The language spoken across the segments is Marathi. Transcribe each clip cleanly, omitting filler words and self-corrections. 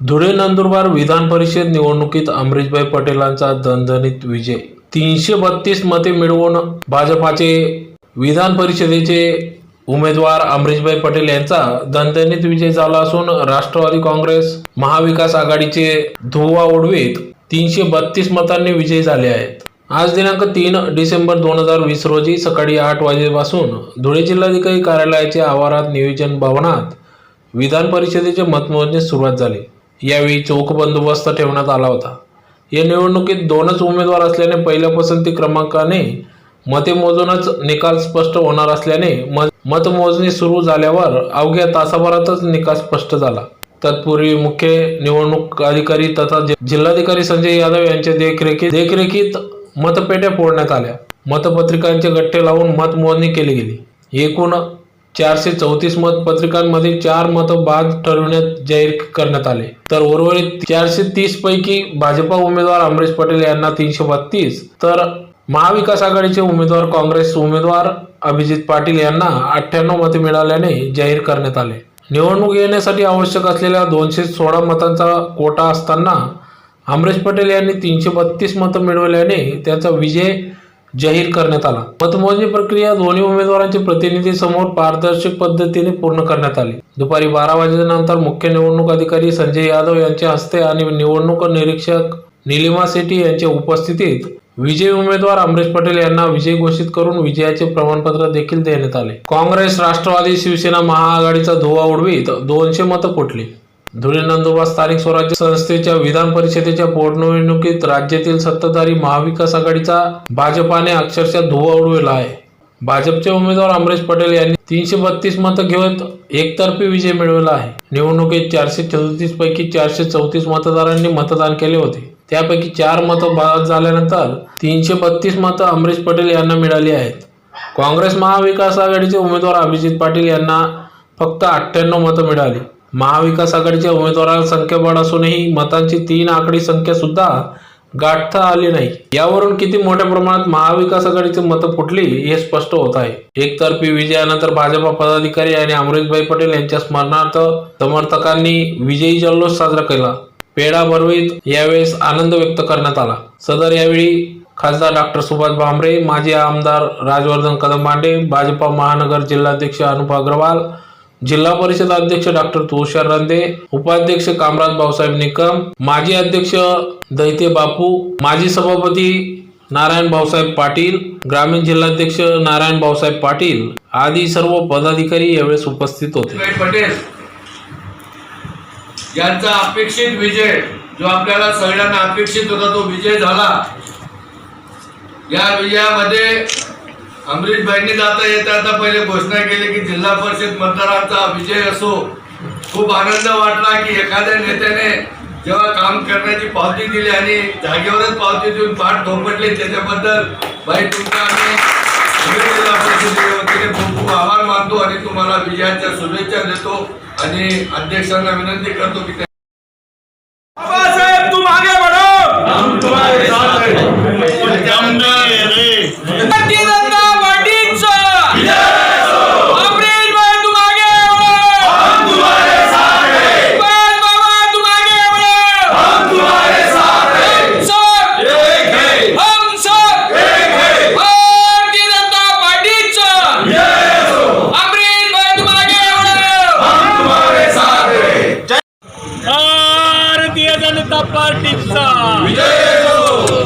धुळे नंदुरबार विधान परिषद निवडणुकीत अमरीशभाई पटेलांचा दणदणीत विजय। 332 मते मिळवून भाजपाचे विधान परिषदेचे उमेदवार अमरीशभाई पटेल यांचा दणदणीत विजय झाला असून राष्ट्रवादी काँग्रेस महाविकास आघाडीचे धुव्वा उडवीत 332 मतांनी विजयी झाले आहेत। आज दिनांक 3 डिसेंबर 2020 रोजी सकाळी 8 वाजेपासून धुळे जिल्हाधिकारी कार्यालयाच्या आवारात नियोजन भवनात विधान परिषदेचे मतमोजणी सुरुवात झाली। यावेळी चोख बंदोबस्त ठेवण्यात आला होता। या निवडणुकीत दोनच उमेदवार असल्याने पहिल्या पसंती क्रमांकाने मते मोजूनच निकाल स्पष्ट होणार असल्याने मतमोजणी सुरू झाल्यावर अवघ्या तासाभरातच निकाल स्पष्ट झाला। तत्पूर्वी मुख्य निवडणूक अधिकारी तथा जिल्हाधिकारी संजय यादव यांच्या देखरेखीत मतपेट्या फोडण्यात आल्या। मतपत्रिकांचे गठ्ठे लावून मतमोजणी केली गेली। एकूण 434 मतपत्रिकांमध्ये 4 मत बाद ठरविण्यात जाहीर करण्यात आले, तर उर्वरित 430 पैकी भाजपा उमेदवार अमरीश पटेल यांना 332 तर महाविकास आघाडीचे उमेदवार काँग्रेस उमेदवार अभिजित पाटील यांना 98 मते मिळाल्याने जाहीर करण्यात आले। निवडणूक येण्यासाठी आवश्यक असलेल्या 216 मतांचा कोटा असताना अमरीश पटेल यांनी 332 मतं मिळवल्याने त्यांचा विजय जाहीर करण्यात आला। मतमोजणी प्रक्रिया दोन्ही उमेदवारांचे प्रतिनिधी समोर पारदर्शक पद्धतीने पूर्ण करण्यात आली। दुपारी 12 वाजेनंतर मुख्य निवडणूक अधिकारी संजय यादव यांच्या हस्ते आणि निवडणूक निरीक्षक निलिमा सेठी यांच्या उपस्थितीत विजयी उमेदवार अमरीश पटेल यांना विजयी घोषित करून विजयाचे प्रमाणपत्र देखील देण्यात आले। काँग्रेस, राष्ट्रवादी, शिवसेना महाआघाडीचा धुव्वा उडवीत 200 मतं फुटली। धुळे नंदुरबार स्थानिक स्वराज्य संस्थेच्या विधान परिषदेच्या पोटनिवडणुकीत राज्यातील सत्ताधारी महाविकास आघाडीचा भाजपाने अक्षरशः धुव्वा उडविला आहे। भाजपचे उमेदवार अमरीश पटेल यांनी 332 मतं घेऊन एकतर्फी विजय मिळवला आहे। निवडणुकीत 434 पैकी 434 मतदारांनी मतदान केले होते, त्यापैकी 4 मतं बाद झाल्यानंतर 332 मतं अमरीश पटेल यांना मिळाली आहेत। काँग्रेस महाविकास आघाडीचे उमेदवार अभिजित पाटील यांना फक्त 98 मतं मिळाली। महाविकास आघाडीच्या उमेदवारांना संख्याबळ असूनही मतांची 3 आकडी संख्या सुद्धा गाठता आली नाही। यावरून किती मोठ्या प्रमाणात महाविकास आघाडीची मतं फुटली हे स्पष्ट होत आहे। एकतर्फी विजयानंतर भाजपा पदाधिकारी आणि अमरीशभाई पटेल यांच्या स्मरणार्थ समर्थकांनी विजयी जल्लोष साजरा केला। पेढा भरवीत यावेळेस आनंद व्यक्त करण्यात आला। सदर यावेळी खासदार डॉक्टर सुभाष भामरे, माजी आमदार राजवर्धन कदमबांडे, भाजपा महानगर जिल्हाध्यक्ष अनुप अग्रवाल, जिल्हा परिषद अध्यक्ष डॉक्टर तुषार रंदे, उपाध्यक्ष कामराज भाऊसाहेब निकम, माजी अध्यक्ष दैते बापू, माजी सभापती नारायण भाऊसाहेब पाटील, ग्रामीण जिल्हाध्यक्ष नारायण भाऊसाहेब पाटील आदी सर्व पदाधिकारी यावेळेस उपस्थित होते। पटेल यांचा अपेक्षित विजय, जो आपल्याला सगळ्यांना अपेक्षित होता, तो विजय झाला। या विजयामध्ये अमरीशभाईंनी जाता येता आता पहिले घोषणा केली की जिल्हा परिषद मतदारांचा विजय असो। खूप आनंद वाटला की एखाद्या नेत्याने जेव्हा काम करण्याची पावती दिली आणि जागेवरच पावती देऊन पाठ थोपटले, त्याच्याबद्दल भाई तुमचा आम्ही जिल्हा परिषदेच्या वतीने खूप खूप आभार मानतो आणि तुम्हाला विजयाच्या शुभेच्छा देतो आणि अध्यक्षांना विनंती करतो की बाबासाहेब तुम आगे बढ़ो, हम तुम्हारे साथ हैं।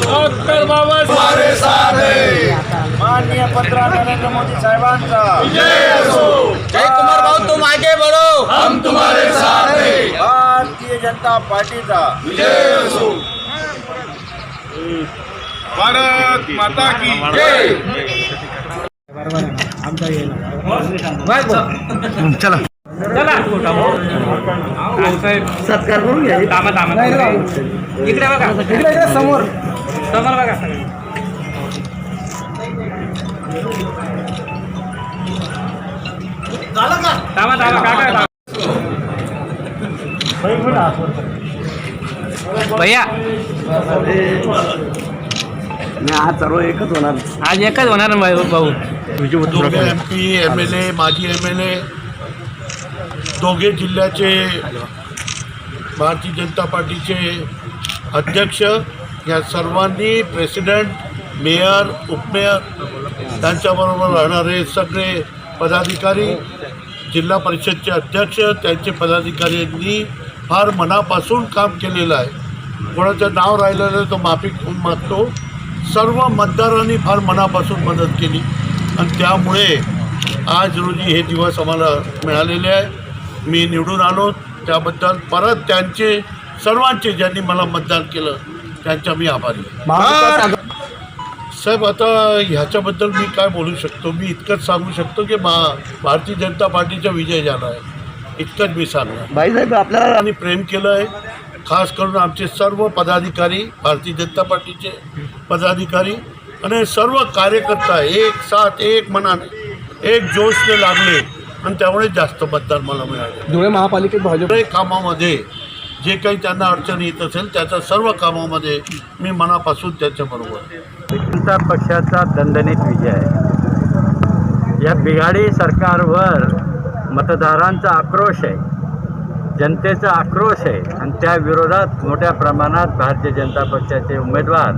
डॉक्टर बाबासाहेब माननीय पंतप्रधान नरेंद्र मोदी साहेबांचा विजय असो। जय कुमार भाऊ तुम आगे बढ़ो, हम तुम्हारे साथ हैं। भारतीय जनता पार्टीचा विजय असो। भारत माता की जय। चला सत्कार करून घ्या। इकडे बघा, इकडे समोर बघा। भैया आज सर्व एकच होणार, आज एकच होणार ना भाऊ। MP, MLA, माजी MLA दोघे जिल्ह्याचे भारतीय जनता पार्टीचे अध्यक्ष या सर्वांनी, प्रेसिडेंट, मेयर, उपमेयर त्यांच्याबरोबर राहणारे सगळे पदाधिकारी, जिल्हा परिषदचे अध्यक्ष, त्यांचे पदाधिकारी यांनी फार मनापासून काम केलेलं आहे. कोणाचं नाव राहिलेलं तो माफी मागतो. सर्व मतदारांनी फार मनापासून मदत केली आणि त्यामुळे आज रोजी हे दिवस आम्हाला मिळालेले आहे. मी निवडून आलो त्याबद्दल परत त्यांचे सर्वांचे ज्यांनी मला मतदान केलं त्यांचा मी आभारी आहे. साहेब, आता ह्याच्याबद्दल मी काय बोलू शकतो? मी इतकंच सांगू शकतो की भारतीय जनता पार्टीचा विजय झाला आहे, इतकंच मी सांगणार. भाईसाहेब आपल्याला आणि प्रेम केलं आहे, खास करून आमचे सर्व पदाधिकारी, भारतीय जनता पार्टीचे पदाधिकारी आणि सर्व कार्यकर्ता एक साथ, एक मनाने, एक जोशने लागले आणि त्यामुळे जास्त मतदान मला मिळाले. धुळे महापालिकेत भाजप कामामध्ये जे काही त्यांना अडचण येत असेल त्याच्या सर्व कामामध्ये मी मनापासून त्याच्याबरोबर. जनता पक्षाचा दणदणीत विजय आहे. या बिघाडी सरकारवर मतदारांचा आक्रोश आहे, जनतेचा आक्रोश आहे आणि त्या विरोधात मोठ्या प्रमाणात भारतीय जनता पक्षाचे उमेदवार,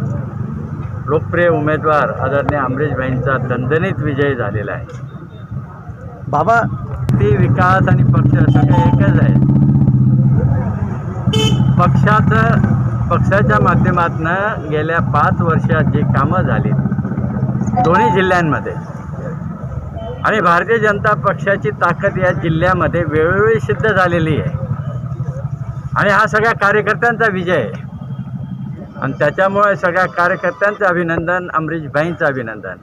लोकप्रिय उमेदवार आदरणीय अमरीशभाईंचा दणदणीत विजय झालेला आहे. बाबा ती विकास आणि पक्ष सगळे एकच आहे. पक्षाच्या माध्यमातून गेल्या 5 वर्षात जी कामं झाली दोन्ही जिल्ह्यांमध्ये आणि भारतीय जनता पक्षाची ताकद या जिल्ह्यामध्ये वेळोवेळी सिद्ध झालेली आहे आणि हा सगळ्या कार्यकर्त्यांचा विजय आहे आणि त्याच्यामुळे सगळ्या कार्यकर्त्यांचं अभिनंदन, अमरीशभाईंचं अभिनंदन.